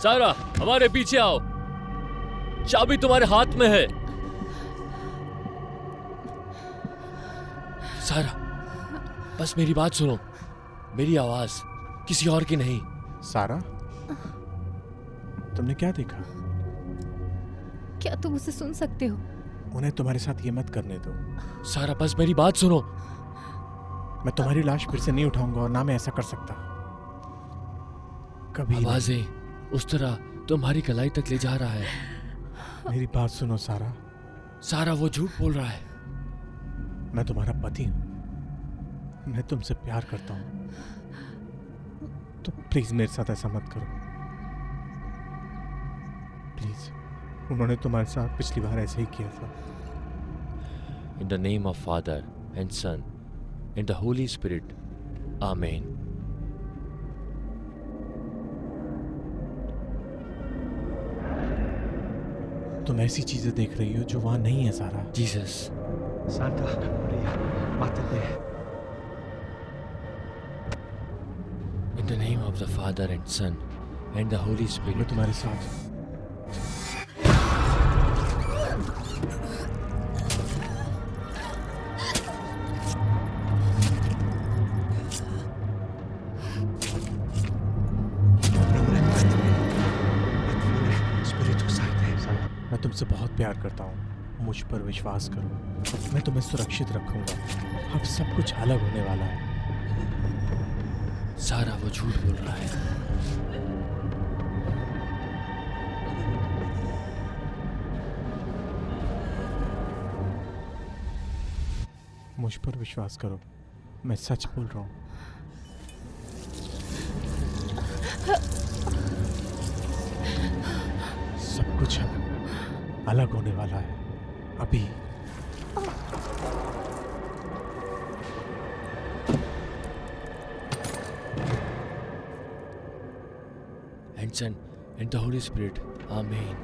सारा, हमारे पीछे आओ। चाबी तुम्हारे हाथ में है। सारा, बस मेरी बात सुनो। मेरी आवाज, किसी और की नहीं। सारा, तुमने क्या देखा? क्या तुम उसे सुन सकते हो? उन्हें तुम्हारे साथ ये मत करने दो। सारा, बस मेरी बात सुनो। मैं तुम्हारी लाश फिर से नहीं उठाऊंगा और ना मैं ऐसा कर सकता कभी। आवाजें उस तरह तुम्हारी कलाई तक ले जा रहा है। मेरी बात सुनो सारा। सारा, वो झूठ बोल रहा है। मैं तुम्हारा पति हूं। मैं तुमसे प्यार करता हूं। तो प्लीज मेरे साथ ऐसा मत करो। प्लीज। उन्होंने तुम्हारे साथ पिछली बार ऐसे ही किया था। In the name of Father and Son and the Holy Spirit. Amen. तुम ऐसी चीजें देख रही हो जो वहां नहीं है सारा। Jesus. Santa Maria, Mater Dei. In the name of the Father and Son and the Holy मैं Spirit. तुम्हारे साथ। मैं तुमसे बहुत प्यार करता हूँ। मुझ पर विश्वास करो। मैं तुम्हें सुरक्षित रखूंगा। अब सब कुछ अलग होने वाला है। सारा, वो झूठ बोल रहा है। मुझ पर विश्वास करो। मैं सच बोल रहा हूँ। सब कुछ अलग होने वाला है अभी। And Son and the Holy Spirit. Amen.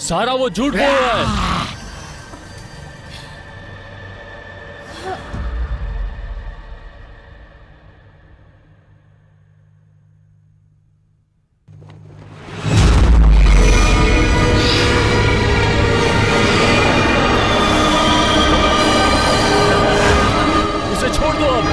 सारा, वो झूठ बोल रहा है। उसे छोड़ दो अब।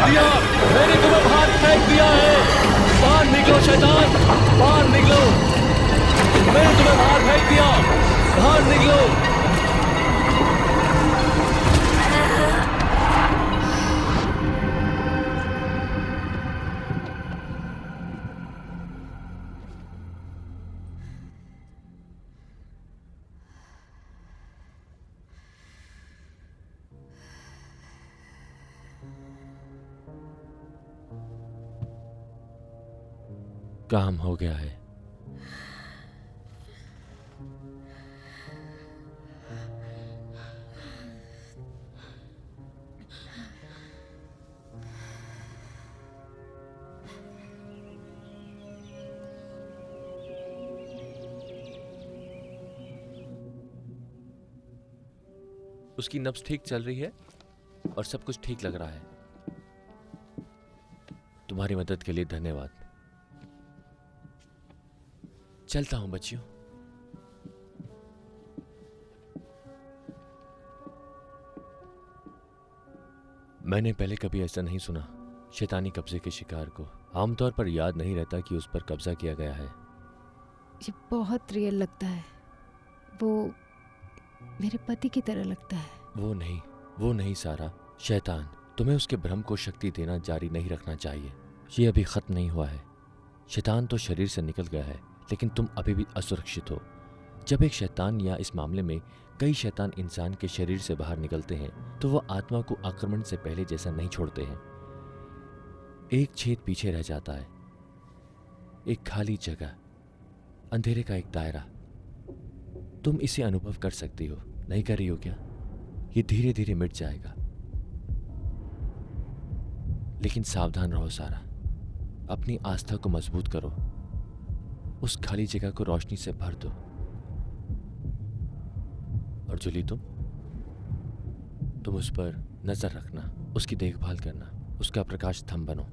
दिया, मैंने तुम्हें बाहर फेंक दिया है। बाहर निकलो शैतान, बाहर निकलो। मैंने तुम्हें बाहर फेंक दिया, बाहर निकलो। काम हो गया है। उसकी नब्ज ठीक चल रही है और सब कुछ ठीक लग रहा है। तुम्हारी मदद के लिए धन्यवाद। चलता हूं बच्चियों। मैंने पहले कभी ऐसा नहीं सुना शैतानी कब्जे के शिकार को। आमतौर पर याद नहीं रहता कि उस पर कब्जा किया गया है। ये बहुत रियल लगता है। वो मेरे पति की तरह लगता है। वो नहीं सारा। शैतान, तुम्हें उसके भ्रम को शक्ति देना जारी नहीं रखना चाहिए। ये अभी खत्म नहीं हुआ है। शैतान तो शरीर से निकल गया है, लेकिन तुम अभी भी असुरक्षित हो। जब एक शैतान या इस मामले में कई शैतान इंसान के शरीर से बाहर निकलते हैं तो वो आत्मा को आक्रमण से पहले जैसा नहीं छोड़ते हैं। एक छेद पीछे रह जाता है, एक खाली जगह, अंधेरे का एक दायरा। तुम इसे अनुभव कर सकती हो, नहीं कर रही हो क्या? ये धीरे धीरे मिट जाएगा। लेकिन सावधान रहो सारा, अपनी आस्था को मजबूत करो। उस खाली जगह को रोशनी से भर दो। और जूली, तुम उस पर नजर रखना, उसकी देखभाल करना, उसका प्रकाश स्तंभ बनो।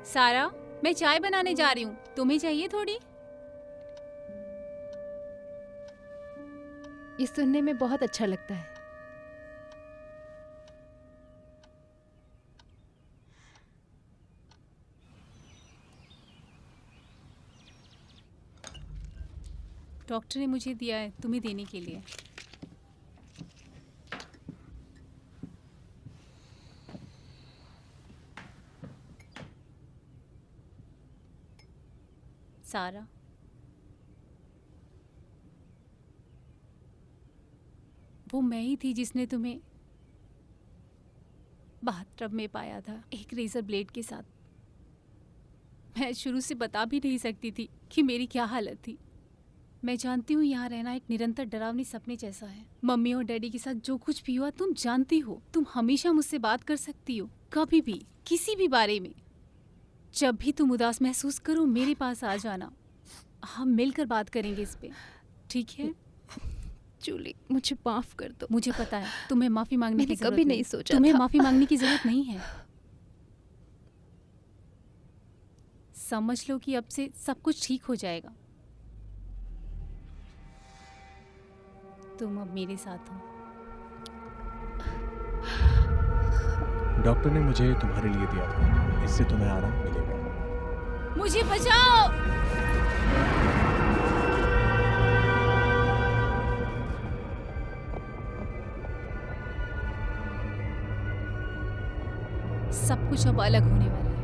सारा, मैं चाय बनाने जा रही हूँ, तुम्हें चाहिए थोड़ी? ये सुनने में बहुत अच्छा लगता है। डॉक्टर ने मुझे दिया है तुम्हें देने के लिए। सारा, वो मैं ही थी जिसने तुम्हें बाथटब में पाया था, एक रेजर ब्लेड के साथ। मैं शुरू से बता भी नहीं सकती थी कि मेरी क्या हालत थी। मैं जानती हूँ यहाँ रहना एक निरंतर डरावनी सपने जैसा है। मम्मी और डैडी के साथ जो कुछ भी हुआ तुम जानती हो। तुम हमेशा मुझसे बात कर सकती हो, कभी भी, किसी भी बारे में। जब भी तुम उदास महसूस करो मेरे पास आ जाना, हम मिलकर बात करेंगे इस पे, ठीक है? जूली, मुझे माफ कर दो। मुझे पता है तुम्हें माफी मांगने की मैंने जरूरत कभी नहीं। नहीं सोचा तुम्हें था। माफी मांगने की जरूरत नहीं है। समझ लो कि अब से सब कुछ ठीक हो जाएगा। तुम अब मेरे साथ हो। डॉक्टर ने मुझे तुम्हारे लिए दिया था, इससे तुम्हें आराम मिलेगा। मुझे बचाओ। सब कुछ अब अलग होने वाला है।